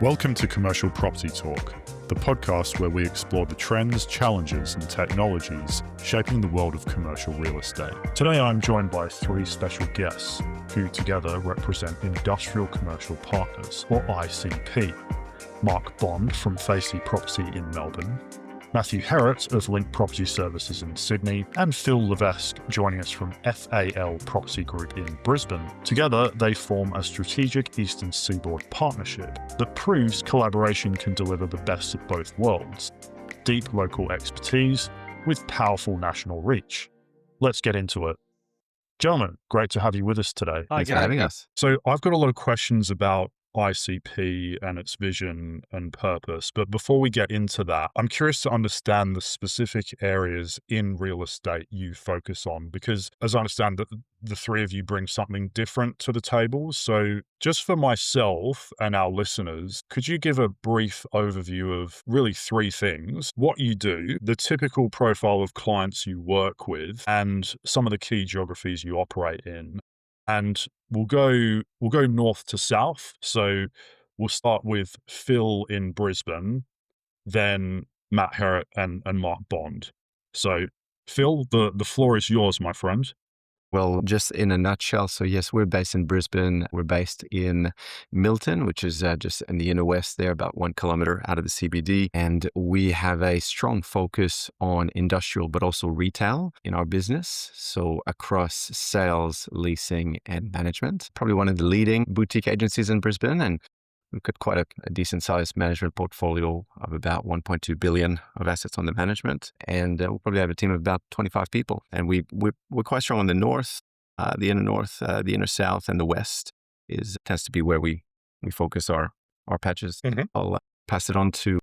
Welcome to Commercial Property Talk, the podcast where we explore the trends, challenges, and technologies shaping the world of commercial real estate. Today I'm joined by three special guests who together represent Industrial Commercial Partners, or ICP. Mark Bond from Facey Property in Melbourne, Matthew Herrett of Link Property Services in Sydney, and Phil Levesque joining us from FAL Property Group in Brisbane. Together, they form a strategic Eastern Seaboard partnership that proves collaboration can deliver the best of both worlds: deep local expertise with powerful national reach. Let's get into it. Gentlemen, great to have you with us today. Thanks for having us. So I've got a lot of questions about ICP and its vision and purpose. But before we get into that, I'm curious to understand the specific areas in real estate you focus on, because as I understand that the three of you bring something different to the table. So just for myself and our listeners, could you give a brief overview of really three things: what you do, the typical profile of clients you work with, and some of the key geographies you operate in? And we'll go north to south. So we'll start with Phil in Brisbane, then Matt Herrett and Mark Bond. So Phil, the floor is yours, my friend. Well, just in a nutshell, so yes, we're based in Brisbane. We're based in Milton, which is just in the inner west there, about 1 kilometer out of the CBD. And we have a strong focus on industrial, but also retail in our business. So across sales, leasing, and management. Probably one of the leading boutique agencies in Brisbane. And we've got quite a decent sized management portfolio of about 1.2 billion of assets under management. And we'll probably have a team of about 25 people. And we're quite strong in the north, the inner north, the inner south, and the west tends to be where we focus our patches. Mm-hmm. I'll pass it on to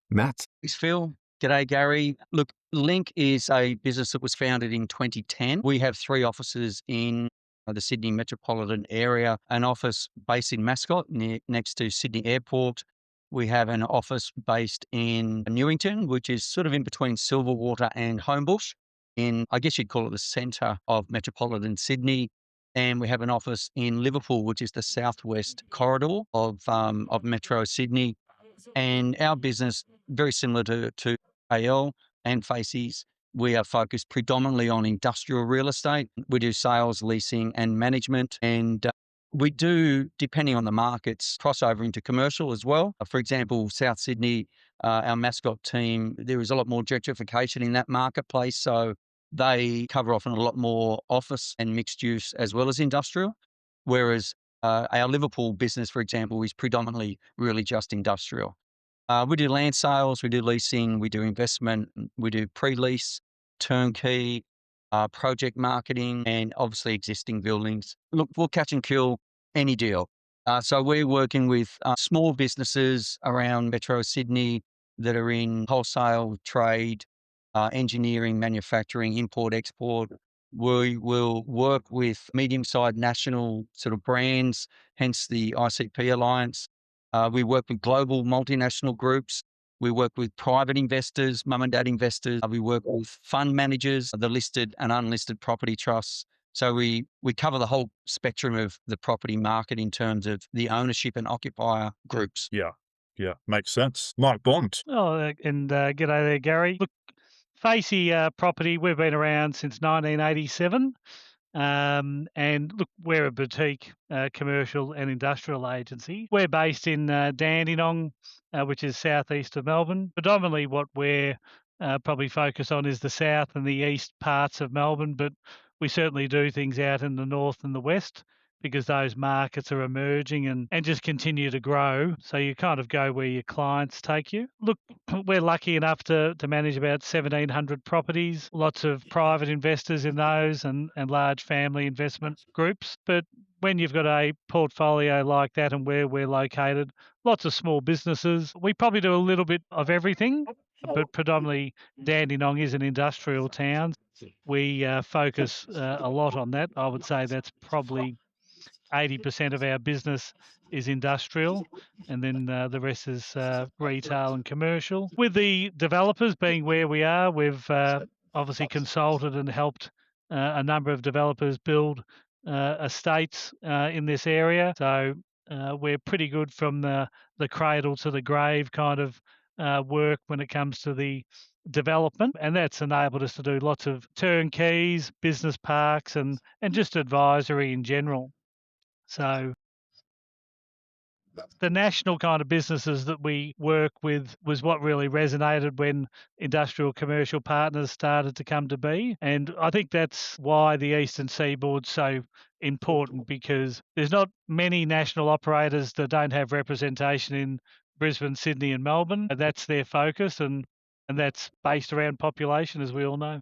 Matt. It's Phil. G'day, Gary. Look, Link is a business that was founded in 2010. We have 3 offices in the Sydney metropolitan area, an office based in Mascot next to Sydney Airport. We have an office based in Newington, which is sort of in between Silverwater and Homebush, in, I guess you'd call it the centre of metropolitan Sydney. And we have an office in Liverpool, which is the southwest corridor of Metro Sydney. And our business, very similar to AL and Facey's, we are focused predominantly on industrial real estate. We do sales, leasing, and management. And we do, depending on the markets, cross over into commercial as well. For example, South Sydney, our Mascot team, there is a lot more gentrification in that marketplace. So they cover off on a lot more office and mixed use as well as industrial. Whereas our Liverpool business, for example, is predominantly really just industrial. We do land sales, we do leasing, we do investment, we do pre-lease, turnkey, project marketing, and obviously existing buildings. Look, we'll catch and kill any deal. So we're working with small businesses around Metro Sydney that are in wholesale, trade, engineering, manufacturing, import, export. We will work with medium-sized national sort of brands, hence the ICP Alliance. We work with global multinational groups. We work with private investors, mum and dad investors. We work with fund managers, the listed and unlisted property trusts. So we cover the whole spectrum of the property market in terms of the ownership and occupier groups. Yeah, makes sense. Mark Bond. G'day there, Gary. Look, Facey Property, we've been around since 1987. And look, we're a boutique commercial and industrial agency. We're based in Dandenong, which is southeast of Melbourne. Predominantly what we're probably focused on is the south and the east parts of Melbourne, but we certainly do things out in the north and the west, because those markets are emerging and just continue to grow. So you kind of go where your clients take you. Look, we're lucky enough to manage about 1,700 properties, lots of private investors in those and large family investment groups. But when you've got a portfolio like that and where we're located, lots of small businesses, we probably do a little bit of everything, but predominantly Dandenong is an industrial town. We focus a lot on that. I would say that's probably 80% of our business is industrial, and then the rest is retail and commercial. With the developers being where we are, we've obviously consulted and helped a number of developers build estates in this area. So we're pretty good from the cradle to the grave kind of work when it comes to the development, and that's enabled us to do lots of turnkeys, business parks, and just advisory in general. So the national kind of businesses that we work with was what really resonated when industrial commercial partners started to come to be. And I think that's why the Eastern Seaboard's so important, because there's not many national operators that don't have representation in Brisbane, Sydney and Melbourne. That's their focus, and that's based around population, as we all know.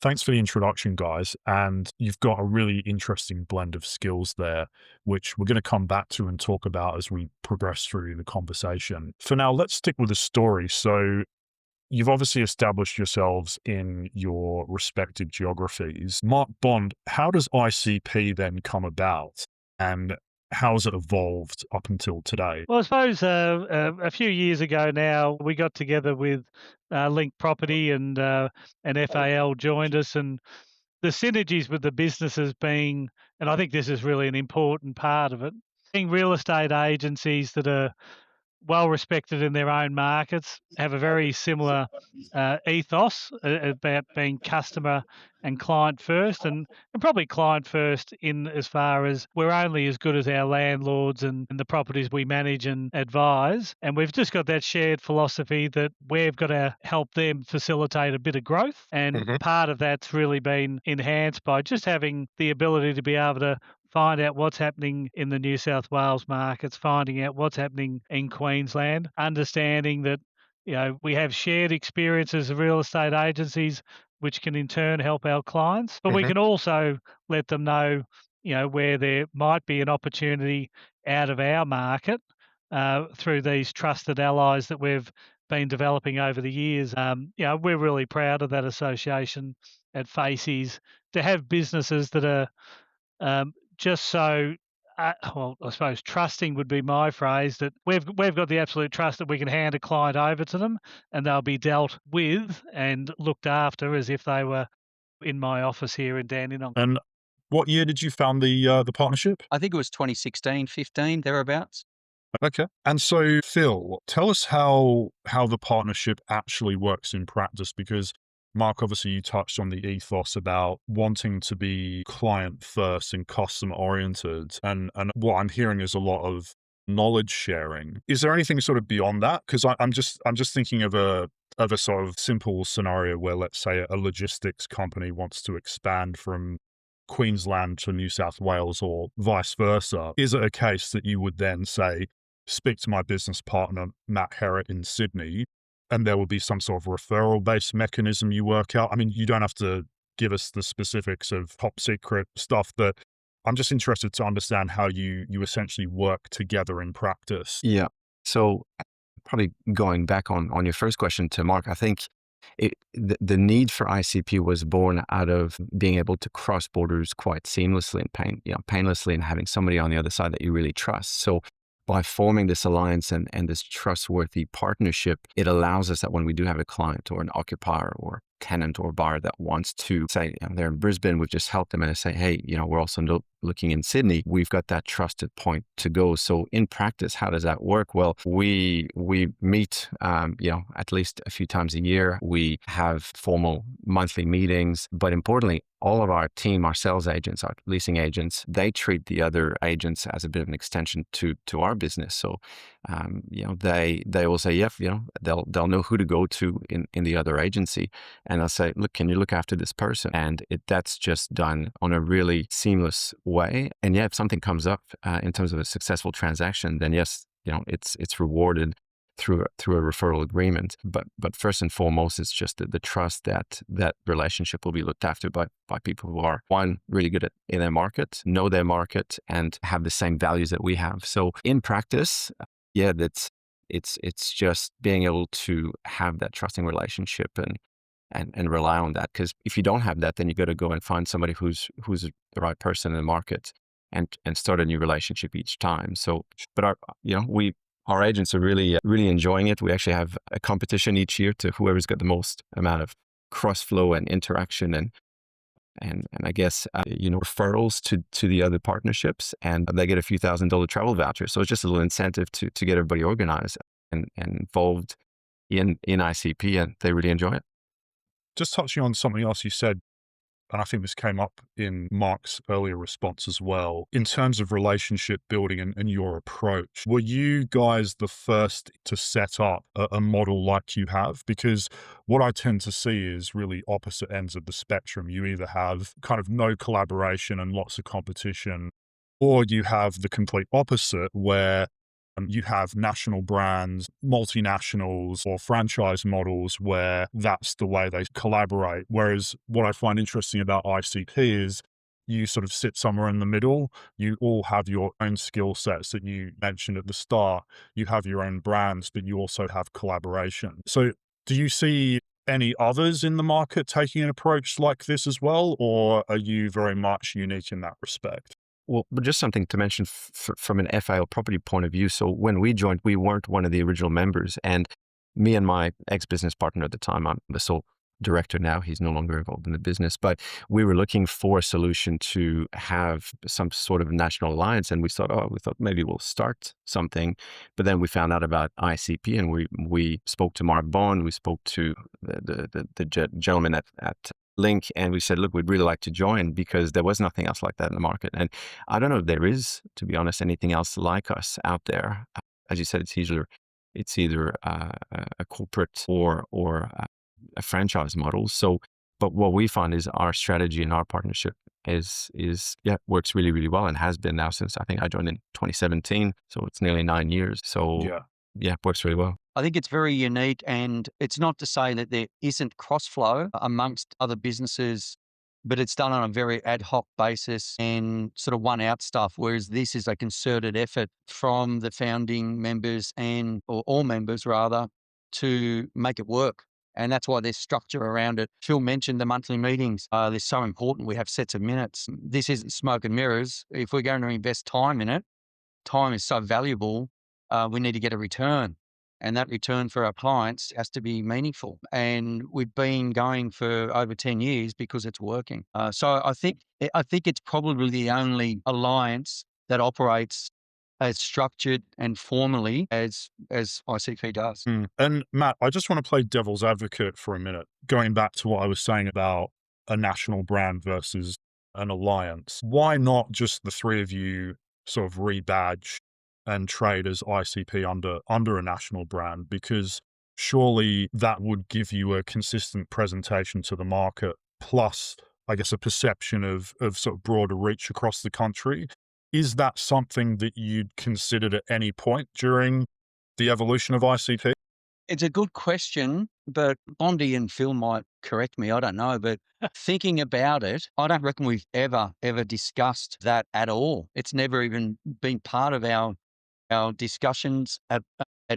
Thanks for the introduction, guys. And you've got a really interesting blend of skills there, which we're going to come back to and talk about as we progress through the conversation. For now, let's stick with the story. So you've obviously established yourselves in your respective geographies. Mark Bond, how does ICP then come about? And how has it evolved up until today? Well, I suppose a few years ago now, we got together with Link Property and FAL joined us, and the synergies with the businesses being, and I think this is really an important part of it, being real estate agencies that are well respected in their own markets, have a very similar ethos about being customer and client first, and probably client first in as far as we're only as good as our landlords and the properties we manage and advise. And we've just got that shared philosophy that we've got to help them facilitate a bit of growth. And part of that's really been enhanced by just having the ability to be able to find out what's happening in the New South Wales markets, finding out what's happening in Queensland, understanding that, you know, we have shared experiences of real estate agencies, which can in turn help our clients. But we can also let them know, you know, where there might be an opportunity out of our market through these trusted allies that we've been developing over the years. You know, we're really proud of that association at Facey's, to have businesses that are just so, well, I suppose trusting would be my phrase, that we've got the absolute trust that we can hand a client over to them and they'll be dealt with and looked after as if they were in my office here in Dandenong. And what year did you found the partnership? I think it was 2016, 15, thereabouts. Okay. And so, Phil, tell us how the partnership actually works in practice, because Mark, obviously you touched on the ethos about wanting to be client first and customer oriented. And what I'm hearing is a lot of knowledge sharing. Is there anything sort of beyond that? Because I'm just thinking of a sort of simple scenario where, let's say, a logistics company wants to expand from Queensland to New South Wales or vice versa. Is it a case that you would then say, speak to my business partner, Matt Herrett in Sydney, and there will be some sort of referral-based mechanism you work out? I mean, you don't have to give us the specifics of top secret stuff, but I'm just interested to understand how you essentially work together in practice. Yeah. So probably going back on your first question to Mark, I think the need for ICP was born out of being able to cross borders quite seamlessly and painlessly, and having somebody on the other side that you really trust. So by forming this alliance and this trustworthy partnership, it allows us that when we do have a client or an occupier or tenant or buyer that wants to say, they're in Brisbane, we've just helped them, and I say, hey, we're also looking in Sydney, we've got that trusted point to go. So in practice, how does that work? Well, we meet, at least a few times a year. We have formal monthly meetings, but importantly, all of our team, our sales agents, our leasing agents, they treat the other agents as a bit of an extension to our business. So, they will say, they'll know who to go to in the other agency. And I'll say, look, can you look after this person? And that's just done on a really seamless way. And if something comes up in terms of a successful transaction, then yes, it's rewarded through a referral agreement. But first and foremost, it's just the trust that relationship will be looked after by people who are, one, really good in their market, know their market, and have the same values that we have. So in practice, it's just being able to have that trusting relationship and rely on that. Because if you don't have that, then you got to go and find somebody who's the right person in the market and start a new relationship each time. So, but our agents are really enjoying it. We actually have a competition each year to whoever's got the most amount of cross flow and interaction and I guess referrals to the other partnerships, and they get a few $1,000 travel voucher. So it's just a little incentive to get everybody organized and involved in ICP, and they really enjoy it. Just touching on something else you said, and I think this came up in Mark's earlier response as well, in terms of relationship building and your approach. Were you guys the first to set up a model like you have? Because what I tend to see is really opposite ends of the spectrum. You either have kind of no collaboration and lots of competition, or you have the complete opposite where you have national brands, multinationals, or franchise models where that's the way they collaborate. Whereas what I find interesting about ICP is you sort of sit somewhere in the middle. You all have your own skill sets that you mentioned at the start. You have your own brands, but you also have collaboration. So do you see any others in the market taking an approach like this as well, or are you very much unique in that respect? Well, but just something to mention from an FAL property point of view. So when we joined, we weren't one of the original members. And me and my ex-business partner at the time, I'm the sole director now, he's no longer involved in the business, but we were looking for a solution to have some sort of national alliance. And we thought maybe we'll start something. But then we found out about ICP, and we spoke to Mark Bond, we spoke to the gentleman at Link, and we said, look, we'd really like to join, because there was nothing else like that in the market. And I don't know if there is, to be honest, anything else like us out there. As you said, it's either a corporate or a franchise model. So, but what we find is our strategy and our partnership works really, really well, and has been now since I think I joined in 2017. So it's nearly 9 years. So yeah, it works really well. I think it's very unique, and it's not to say that there isn't cross-flow amongst other businesses, but it's done on a very ad hoc basis and sort of one-out stuff, whereas this is a concerted effort from the founding members or all members rather, to make it work. And that's why there's structure around it. Phil mentioned the monthly meetings. They're so important. We have sets of minutes. This isn't smoke and mirrors. If we're going to invest time in it, time is so valuable, we need to get a return. And that return for our clients has to be meaningful. And we've been going for over 10 years because it's working. So I think it's probably the only alliance that operates as structured and formally as ICP does. And Matt, I just want to play devil's advocate for a minute, going back to what I was saying about a national brand versus an alliance. Why not just the three of you sort of rebadge and trade as ICP under a national brand? Because surely that would give you a consistent presentation to the market, plus, I guess, a perception of sort of broader reach across the country. Is that something that you'd considered at any point during the evolution of ICP? It's a good question, but Bondi and Phil might correct me. I don't know, but thinking about it, I don't reckon we've ever discussed that at all. It's never even been part of our discussions at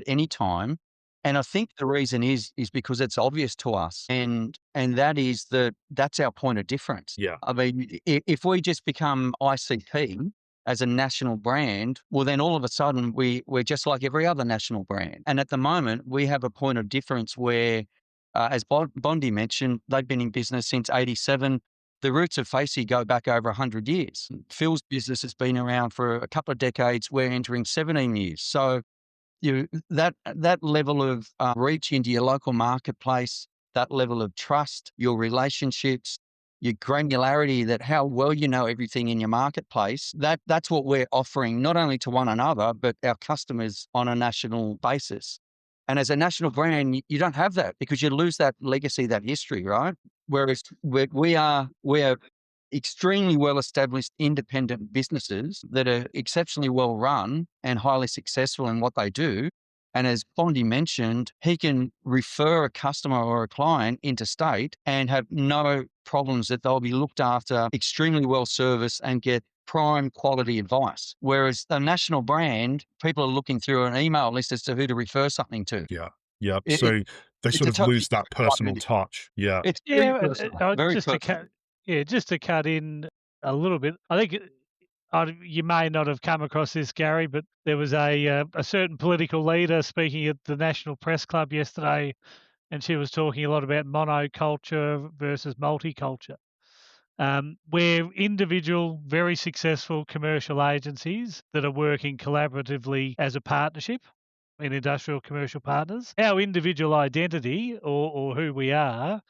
any time. And I think the reason is because it's obvious to us, and that is that's our point of difference. Yeah. I mean, if we just become ICP as a national brand, well, then all of a sudden we're just like every other national brand. And at the moment, we have a point of difference where, as Bondi mentioned, they've been in business since 87. The roots of Facey go back over 100 years. Phil's business has been around for a couple of decades. We're entering 17 years. So that level of reach into your local marketplace, that level of trust, your relationships, your granularity, that how well you know everything in your marketplace, that's what we're offering not only to one another, but our customers on a national basis. And as a national brand, you don't have that because you lose that legacy, that history, right? Whereas we are extremely well-established independent businesses that are exceptionally well-run and highly successful in what they do. And as Bondi mentioned, he can refer a customer or a client interstate and have no problems, that they'll be looked after, extremely well-serviced, and get prime quality advice. Whereas a national brand, people are looking through an email list as to who to refer something to. Yeah. Yeah. So they sort of lose that personal touch. Yeah. It's very personal, very just personal. just to cut in a little bit. I think you may not have come across this, Gary, but there was a certain political leader speaking at the National Press Club yesterday, and she was talking a lot about monoculture versus multiculture. We're individual, very successful commercial agencies that are working collaboratively as a partnership in industrial commercial partners. Our individual identity or who we are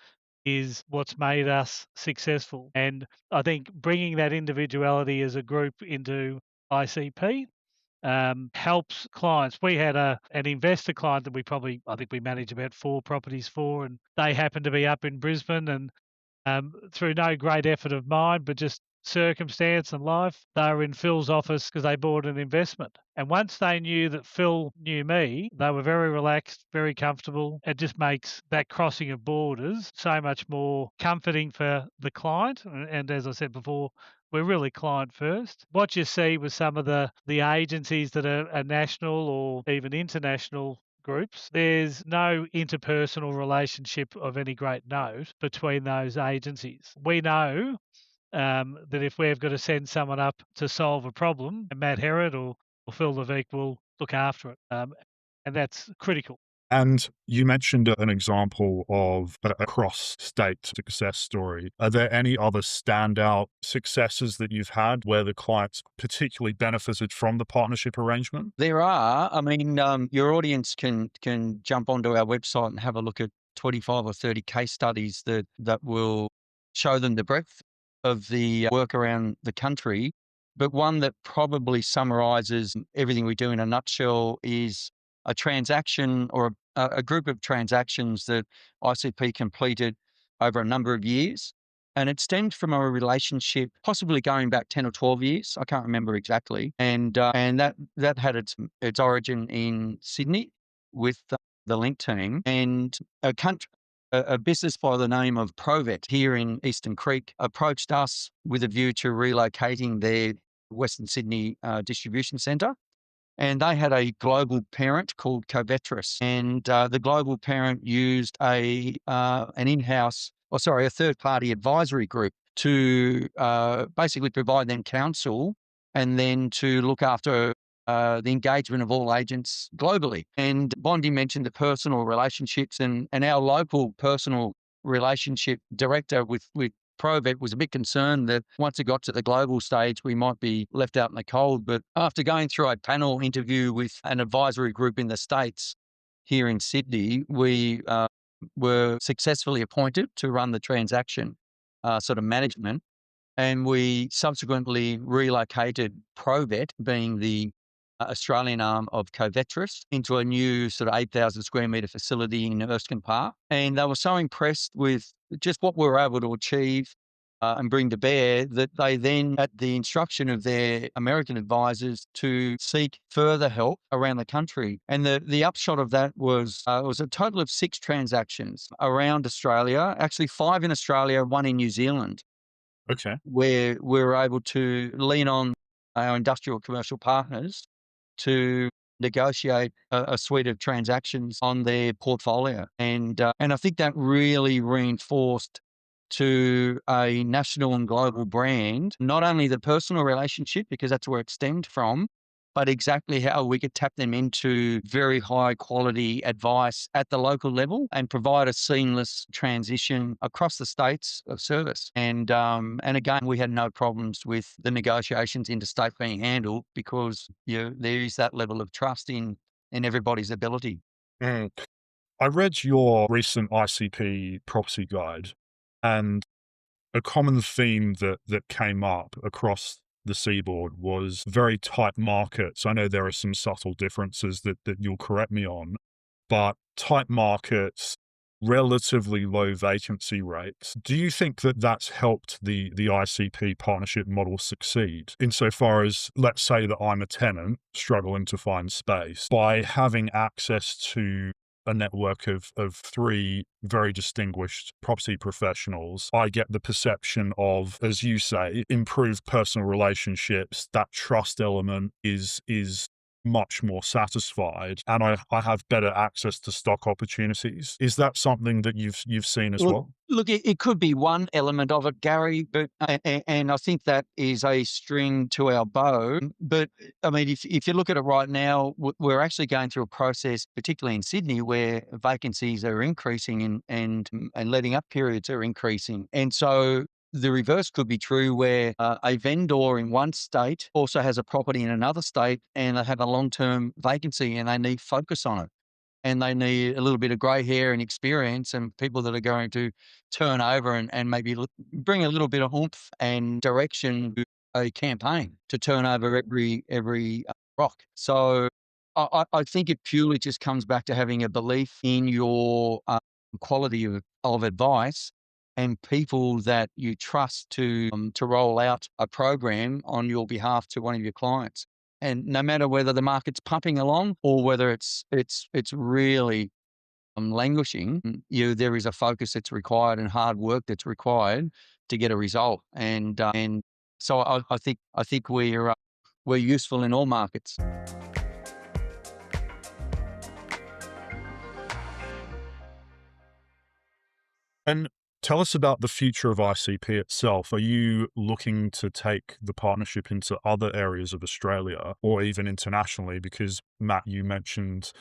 is what's made us successful. And I think bringing that individuality as a group into ICP helps clients. We had an investor client that I think we manage about 4 properties for, and they happened to be up in Brisbane, and through no great effort of mine, but just circumstance and life, they were in Phil's office because they bought an investment. And once they knew that Phil knew me, they were very relaxed, very comfortable. It just makes that crossing of borders so much more comforting for the client. And as I said before, we're really client first. What you see with some of the agencies that are national or even international groups, there's no interpersonal relationship of any great note between those agencies. We know that if we've got to send someone up to solve a problem, Matt Herrett or Phil Levesque will look after it. And that's critical. And you mentioned an example of a cross-state success story. Are there any other standout successes that you've had where the clients particularly benefited from the partnership arrangement? There are. I mean, your audience can jump onto our website and have a look at 25 or 30 case studies that will show them the breadth of the work around the country. But one that probably summarises everything we do in a nutshell is a transaction or a group of transactions that ICP completed over a number of years. And it stemmed from a relationship possibly going back 10 or 12 years. I can't remember exactly. And that had its origin in Sydney with the Link team, and a business by the name of Provet here in Eastern Creek approached us with a view to relocating their Western Sydney distribution centre. And they had a global parent called Covetris, and the global parent used a third-party advisory group to basically provide them counsel and then to look after the engagement of all agents globally. And Bondi mentioned the personal relationships, and our local personal relationship director with Provet was a bit concerned that once it got to the global stage, we might be left out in the cold. But after going through a panel interview with an advisory group in the States here in Sydney, we were successfully appointed to run the transaction sort of management. And we subsequently relocated Provet, being the Australian arm of Covetris, into a new sort of 8,000 square metre facility in Erskine Park. And they were so impressed with just what we were able to achieve and bring to bear that they then, at the instruction of their American advisors, to seek further help around the country. And the upshot of that was it was a total of 6 transactions around Australia, actually 5 in Australia, 1 in New Zealand. Okay. Where we were able to lean on our industrial commercial partners to negotiate a suite of transactions on their portfolio. And I think that really reinforced to a national and global brand, not only the personal relationship, because that's where it stemmed from, but exactly how we could tap them into very high quality advice at the local level and provide a seamless transition across the states of service. And again, we had no problems with the negotiations interstate being handled because there is that level of trust in everybody's ability. Mm. I read your recent ICP property guide, and a common theme that came up across the seaboard was very tight markets. I know there are some subtle differences that you'll correct me on, but tight markets, relatively low vacancy rates. Do you think that that's helped the ICP partnership model succeed? Insofar as, let's say that I'm a tenant struggling to find space, by having access to a network of 3 very distinguished property professionals, I get the perception of, as you say, improved personal relationships. That trust element is much more satisfied and I have better access to stock opportunities. Is that something that you've seen as well? Look, it could be one element of it, Gary, but and I think that is a string to our bow. But I mean, if you look at it right now, we're actually going through a process, particularly in Sydney, where vacancies are increasing and letting up periods are increasing, and so the reverse could be true, where a vendor in one state also has a property in another state, and they have a long-term vacancy, and they need focus on it. And they need a little bit of grey hair and experience and people that are going to turn over and maybe bring a little bit of oomph and direction to a campaign to turn over every rock. So I think it purely just comes back to having a belief in your quality of advice and people that you trust to roll out a program on your behalf to one of your clients. And no matter whether the market's pumping along or whether it's really languishing, there is a focus that's required and hard work that's required to get a result. And so I think we're useful in all markets. And tell us about the future of ICP itself. Are you looking to take the partnership into other areas of Australia or even internationally? Because Matt, you mentioned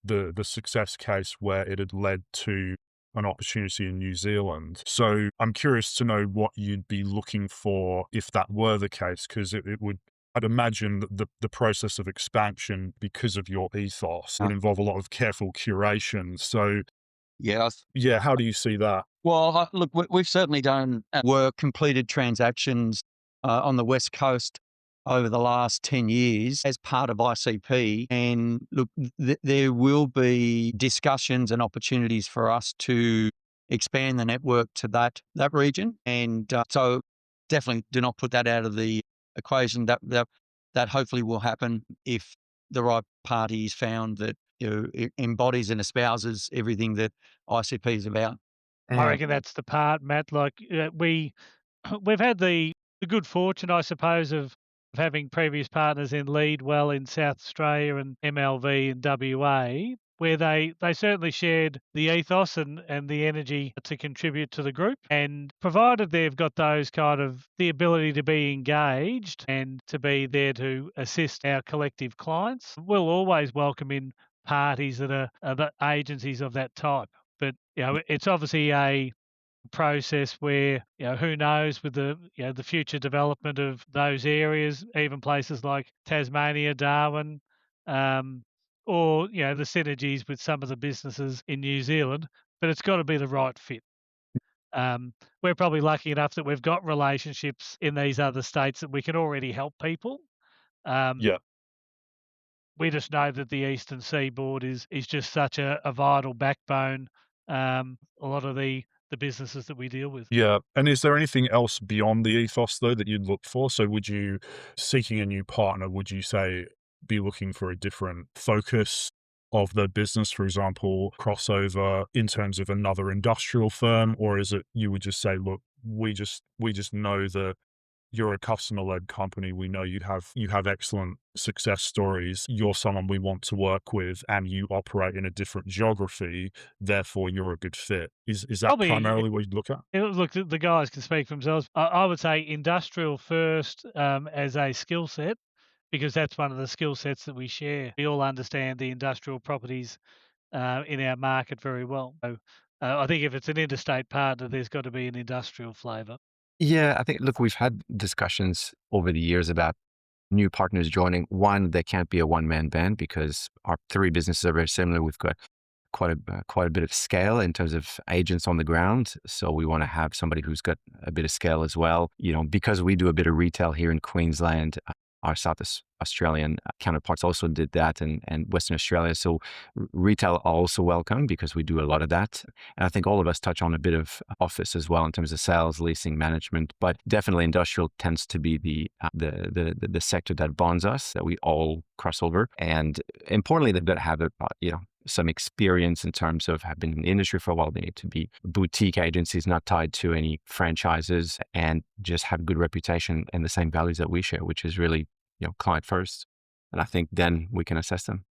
the success case where it had led to an opportunity in New Zealand. So I'm curious to know what you'd be looking for if that were the case, because it would, I'd imagine that the process of expansion, because of your ethos, would involve a lot of careful curation. So yeah, how do you see that? Well, look, we've certainly done completed transactions on the West Coast over the last 10 years as part of ICP. And look, there will be discussions and opportunities for us to expand the network to that region. And so definitely do not put that out of the equation. That hopefully will happen if the right party is found that it embodies and espouses everything that ICP is about. I reckon that's the part, Matt. Like we've had the good fortune, I suppose, of having previous partners in Leadwell in South Australia and MLV in WA, where they certainly shared the ethos and the energy to contribute to the group. And provided they've got those kind of the ability to be engaged and to be there to assist our collective clients, we'll always welcome in parties that are the agencies of that type. But it's obviously a process where who knows with the the future development of those areas, even places like Tasmania, Darwin, or the synergies with some of the businesses in New Zealand. But it's got to be the right fit. We're probably lucky enough that we've got relationships in these other states that we can already help people. Yeah. We just know that the Eastern Seaboard is just such a vital backbone. A lot of the businesses that we deal with. Yeah. And is there anything else beyond the ethos, though, that you'd look for? So would you, seeking a new partner, would you say be looking for a different focus of the business, for example, crossover in terms of another industrial firm? Or is it you would just say, look, we just know that you're a customer-led company. We know you have excellent success stories. You're someone we want to work with, and you operate in a different geography. Therefore, you're a good fit. Is that Probably, primarily what you'd look at? look, the guys can speak for themselves. I would say industrial first as a skill set, because that's one of the skill sets that we share. We all understand the industrial properties in our market very well. So I think if it's an interstate partner, there's got to be an industrial flavour. Yeah, I think, look, we've had discussions over the years about new partners joining. One, they can't be a one-man band because our three businesses are very similar. We've got quite a bit of scale in terms of agents on the ground. So we want to have somebody who's got a bit of scale as well. Because we do a bit of retail here in Queensland, our South Australian counterparts also did that, and Western Australia. So retail are also welcome because we do a lot of that. And I think all of us touch on a bit of office as well in terms of sales, leasing, management. But definitely industrial tends to be the sector that bonds us, that we all cross over. And importantly, they've got to have some experience in terms of have been in the industry for a while. They need to be boutique agencies, not tied to any franchises, and just have good reputation and the same values that we share, which is really client first. And I think then we can assess them.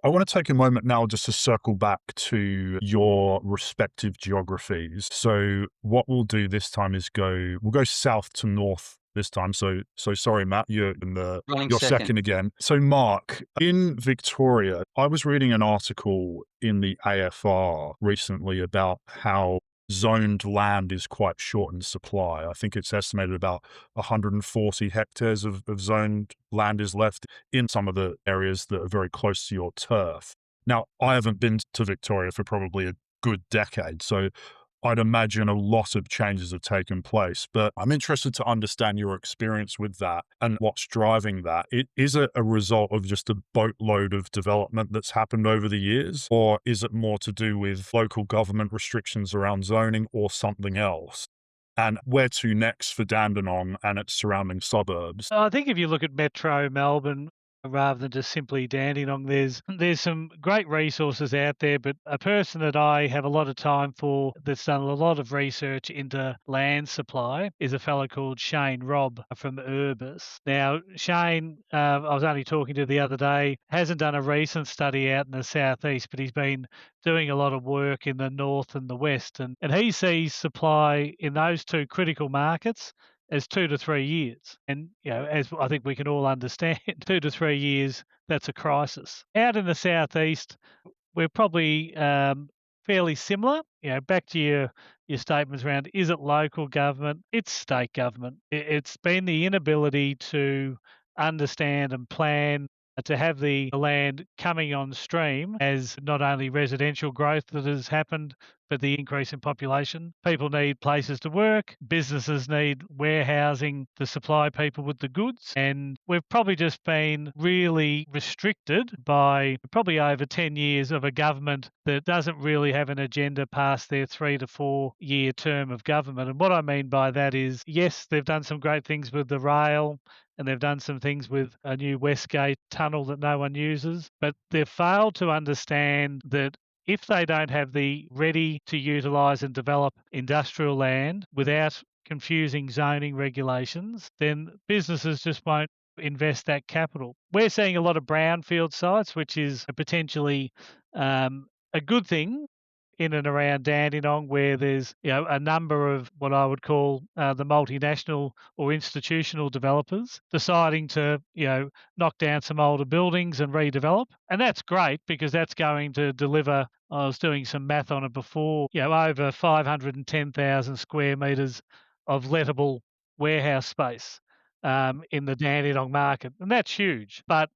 I want to take a moment now just to circle back to your respective geographies. So what we'll do this time is we'll go south to north this time. So sorry, Matt, you're Running you're second. second again. So Mark, in Victoria, I was reading an article in the AFR recently about how zoned land is quite short in supply. I think it's estimated about 140 hectares of zoned land is left in some of the areas that are very close to your turf. Now, I haven't been to Victoria for probably a good decade, so I'd imagine a lot of changes have taken place, but I'm interested to understand your experience with that and what's driving that. Is it a result of just a boatload of development that's happened over the years, or is it more to do with local government restrictions around zoning or something else? And where to next for Dandenong and its surrounding suburbs? I think if you look at Metro Melbourne, rather than just simply Dandenong, there's some great resources out there. But a person that I have a lot of time for, that's done a lot of research into land supply, is a fellow called Shane Robb from Urbis. Now, Shane, I was only talking to the other day, hasn't done a recent study out in the southeast, but he's been doing a lot of work in the north and the west, and he sees supply in those two critical markets as 2 to 3 years. And, as I think we can all understand, 2 to 3 years, that's a crisis. Out in the southeast, we're probably fairly similar. Back to your statements around, is it local government? It's state government. It's been the inability to understand and plan to have the land coming on stream as not only residential growth that has happened, but the increase in population. People need places to work. Businesses need warehousing to supply people with the goods. And we've probably just been really restricted by probably over 10 years of a government that doesn't really have an agenda past their 3 to 4 year term of government. And what I mean by that is, yes, they've done some great things with the rail, and they've done some things with a new Westgate tunnel that no one uses, but they've failed to understand that if they don't have the ready to utilise and develop industrial land without confusing zoning regulations, then businesses just won't invest that capital. We're seeing a lot of brownfield sites, which is potentially a good thing in and around Dandenong, where there's a number of what I would call the multinational or institutional developers deciding to knock down some older buildings and redevelop, and that's great because that's going to deliver. I was doing some math on it before. Over 510,000 square metres of lettable warehouse space in the Dandenong market, and that's huge. But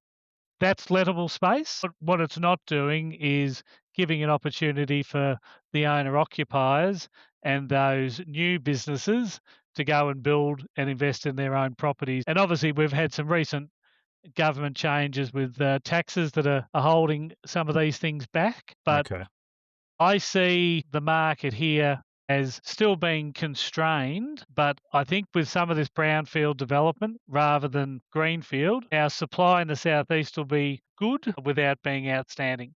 that's lettable space. But what it's not doing is giving an opportunity for the owner-occupiers and those new businesses to go and build and invest in their own properties. And obviously, we've had some recent government changes with taxes that are holding some of these things back. But Okay. I see the market here as still being constrained, but I think with some of this brownfield development rather than greenfield, our supply in the southeast will be good without being outstanding.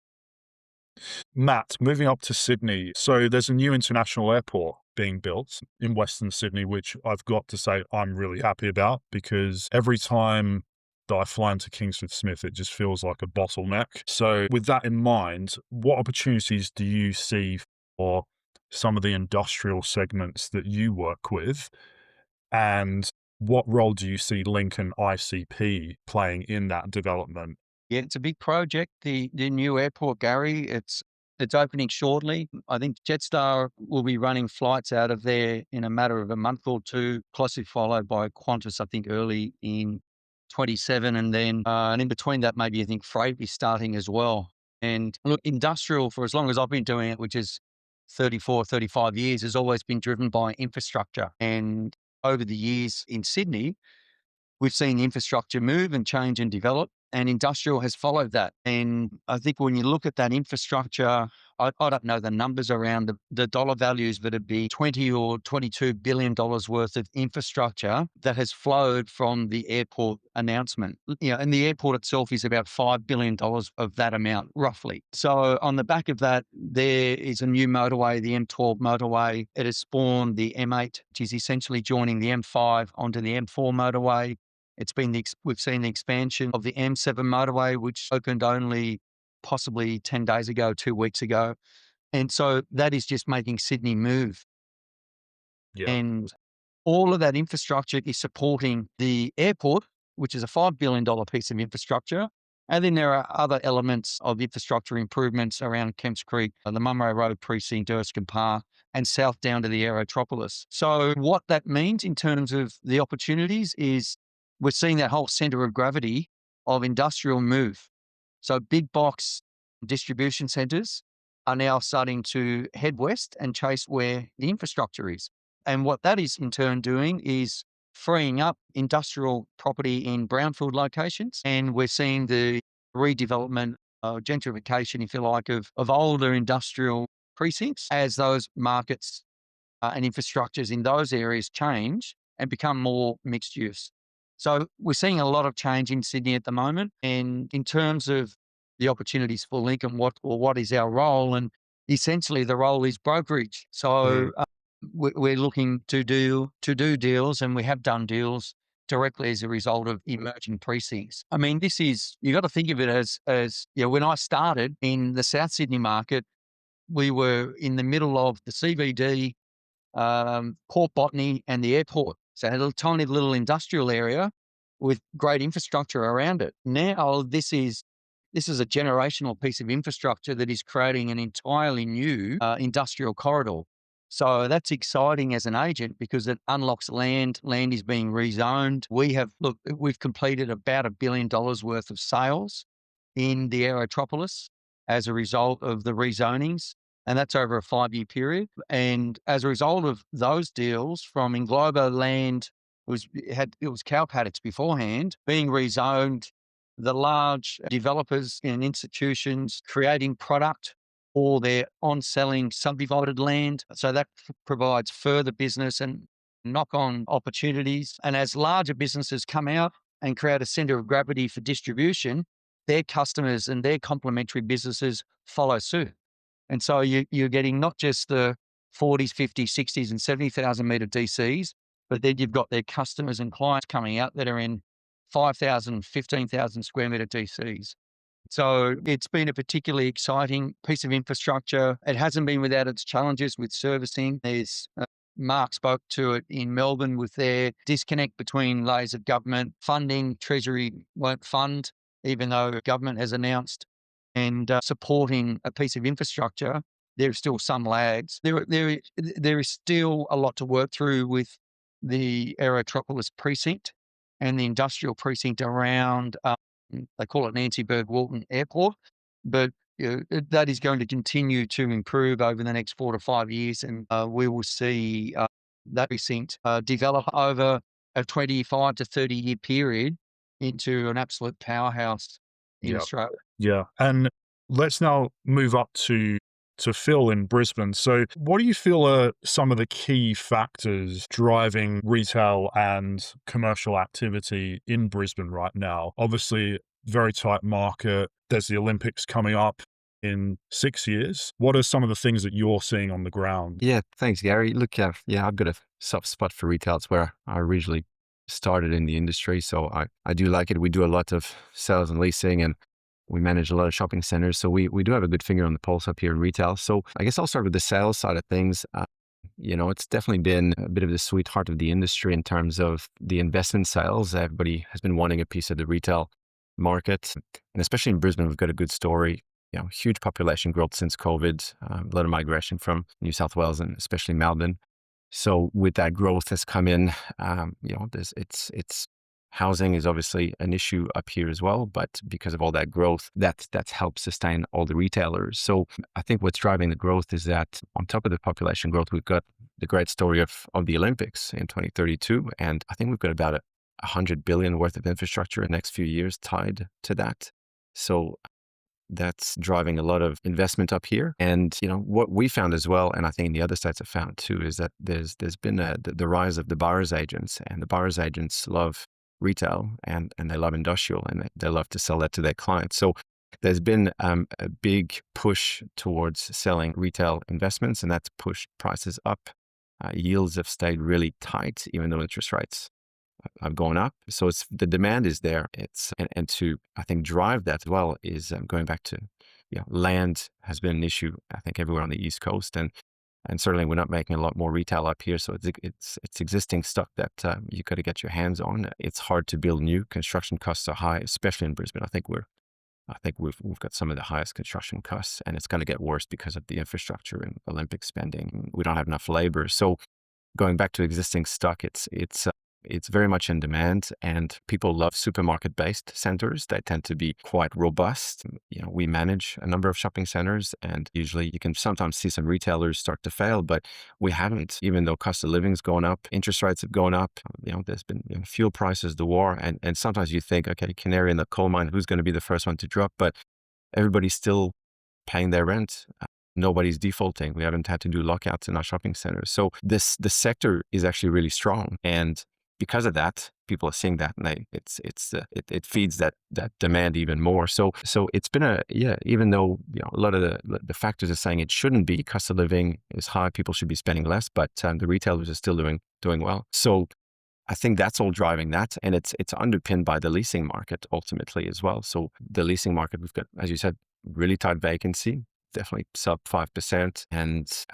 Matt, moving up to Sydney. So there's a new international airport being built in Western Sydney, which I've got to say I'm really happy about, because every time that I fly into Kingsford Smith, it just feels like a bottleneck. So with that in mind, what opportunities do you see for some of the industrial segments that you work with? And what role do you see Link and ICP playing in that development? Yeah, it's a big project. The new airport, Gary. It's opening shortly. I think Jetstar will be running flights out of there in a matter of a month or two, closely followed by Qantas, I think, early in 27. And then, and in between that, maybe I think freight is starting as well. And look, industrial, for as long as I've been doing it, which is 34, 35 years, has always been driven by infrastructure. And over the years in Sydney, we've seen infrastructure move and change and develop. and industrial has followed that. And I think when you look at that infrastructure, I don't know the numbers around the dollar values, but it'd be $20 or $22 billion worth of infrastructure that has flowed from the airport announcement. And the airport itself is about $5 billion of that amount, roughly. So on the back of that, there is a new motorway, the M12 motorway. It has spawned the M8, which is essentially joining the M5 onto the M4 motorway. We've seen the expansion of the M7 motorway, which opened only possibly 10 days ago, 2 weeks ago. And so that is just making Sydney move. Yeah. And all of that infrastructure is supporting the airport, which is a $5 billion piece of infrastructure. And then there are other elements of infrastructure improvements around Kemps Creek, the Munro Road precinct, Erskine Park, and south down to the Aerotropolis. So what that means in terms of the opportunities is we're seeing that whole center of gravity of industrial move. So big box distribution centres are now starting to head west and chase where the infrastructure is. And what that is in turn doing is freeing up industrial property in brownfield locations. And we're seeing the redevelopment, gentrification, if you like, of older industrial precincts as those markets and infrastructures in those areas change and become more mixed use. So we're seeing a lot of change in Sydney at the moment. And in terms of the opportunities for Link and what is our role, and essentially the role is brokerage. So we're looking to do deals, and we have done deals directly as a result of emerging precincts. I mean, you got to think of it as when I started in the South Sydney market, we were in the middle of the CBD, Port Botany, and the airport. So it had a tiny little industrial area with great infrastructure around it. Now this is a generational piece of infrastructure that is creating an entirely new industrial corridor. So that's exciting as an agent because it unlocks land. Land is being rezoned. We've completed about $1 billion worth of sales in the Aerotropolis as a result of the rezonings. And that's over a 5-year period. And as a result of those deals from Englobo land, it was cow paddocks beforehand, being rezoned, the large developers and institutions creating product or they're on-selling subdivided land. So that provides further business and knock-on opportunities. And as larger businesses come out and create a centre of gravity for distribution, their customers and their complementary businesses follow suit. And so you're getting not just the 40s, 50s, 60s, and 70,000 metre DCs, but then you've got their customers and clients coming out that are in 5,000, 15,000 square metre DCs. So it's been a particularly exciting piece of infrastructure. It hasn't been without its challenges with servicing. Mark spoke to it in Melbourne with their disconnect between layers of government funding. Treasury won't fund, even though government has announced and supporting a piece of infrastructure. There are still some lags. There is still a lot to work through with the Aerotropolis precinct and the industrial precinct around, they call it Nancy Berg Walton Airport, but that is going to continue to improve over the next 4 to 5 years, and we will see that precinct develop over a 25 to 30 year period into an absolute powerhouse in Australia. Yeah. And let's now move up to Phil in Brisbane. So what do you feel are some of the key factors driving retail and commercial activity in Brisbane right now? Obviously, very tight market. There's the Olympics coming up in 6 years. What are some of the things that you're seeing on the ground? Yeah, thanks, Gary. Look, I've got a soft spot for retail. It's where I originally started in the industry. So I do like it. We do a lot of sales and leasing, and we manage a lot of shopping centers. So we do have a good finger on the pulse up here in retail. So I guess I'll start with the sales side of things. It's definitely been a bit of the sweetheart of the industry in terms of the investment sales. Everybody has been wanting a piece of the retail market. And especially in Brisbane, we've got a good story. Huge population growth since COVID, a lot of migration from New South Wales and especially Melbourne. So with that growth has come in, it's housing is obviously an issue up here as well, but because of all that growth, that's helped sustain all the retailers. So I think what's driving the growth is that on top of the population growth, we've got the great story of the Olympics in 2032. And I think we've got about 100 billion worth of infrastructure in the next few years tied to that. So that's driving a lot of investment up here. And, what we found as well, and I think the other sites have found too, is that there's been the rise of the buyer's agents, and the buyer's agents love retail and they love industrial, and they love to sell that to their clients. So there's been a big push towards selling retail investments, and that's pushed prices up. Yields have stayed really tight, even though interest rates have gone up. So the demand is there. And to, I think, drive that as well is going back to, land has been an issue, I think, everywhere on the East Coast. And certainly we're not making a lot more retail up here. So it's existing stuff that you got to get your hands on. It's hard to build new. Construction costs are high, especially in Brisbane. I think we've got some of the highest construction costs, and it's going to get worse because of the infrastructure and Olympic spending. We don't have enough labor. So going back to existing stock, it's very much in demand, and people love supermarket-based centers. They tend to be quite robust. We manage a number of shopping centers, and usually you can sometimes see some retailers start to fail, but we haven't, even though cost of living's gone up, interest rates have gone up, there's been fuel prices, the war, and sometimes you think, okay, canary in the coal mine, who's going to be the first one to drop? But everybody's still paying their rent. Nobody's defaulting. We haven't had to do lockouts in our shopping centers. So the sector is actually really strong, and because of that, people are seeing that, and it feeds that demand even more. So it's been even though a lot of the factors are saying it shouldn't be, cost of living is high, people should be spending less, but the retailers are still doing well. So I think that's all driving that, and it's underpinned by the leasing market ultimately as well. So the leasing market, we've got, as you said, really tight vacancy, definitely sub 5%, and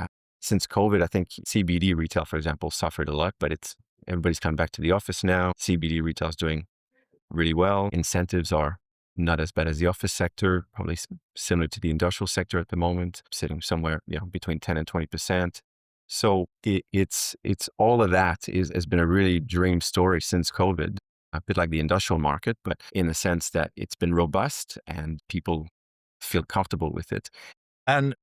since COVID, I think CBD retail, for example, suffered a lot, but everybody's come back to the office now. CBD retail is doing really well. Incentives are not as bad as the office sector, probably similar to the industrial sector at the moment, sitting somewhere between 10 and 20%. So it's all of that has been a really dream story since COVID, a bit like the industrial market, but in the sense that it's been robust and people feel comfortable with it. And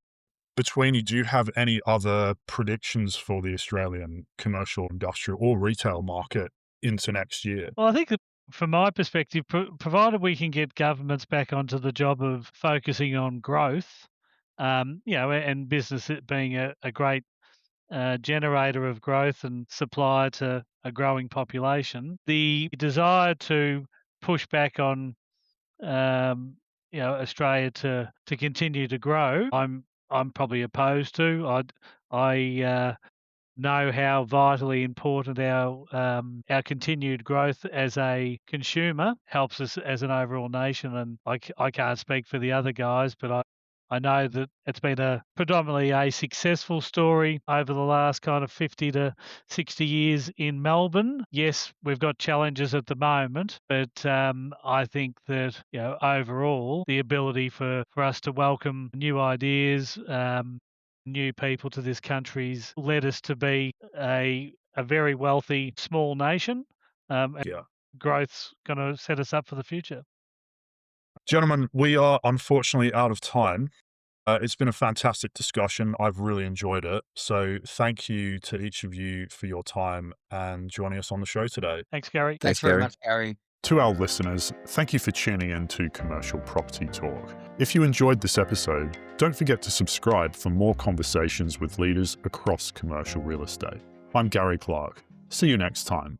between you, do you have any other predictions for the Australian commercial, industrial, or retail market into next year? Well, I think that from my perspective, provided we can get governments back onto the job of focusing on growth, and business being a great generator of growth and supply to a growing population, the desire to push back on Australia to continue to grow, I'm probably opposed to. I know how vitally important our continued growth as a consumer helps us as an overall nation. And I can't speak for the other guys, but I know that it's been predominantly a successful story over the last kind of 50 to 60 years in Melbourne. Yes, we've got challenges at the moment, but I think that overall the ability for us to welcome new ideas, new people to this country's led us to be a very wealthy small nation. And growth's going to set us up for the future. Gentlemen, we are unfortunately out of time. It's been a fantastic discussion. I've really enjoyed it. So thank you to each of you for your time and joining us on the show today. Thanks, Gary. Thanks very much, Gary. To our listeners, thank you for tuning in to Commercial Property Talk. If you enjoyed this episode, don't forget to subscribe for more conversations with leaders across commercial real estate. I'm Gary Clark. See you next time.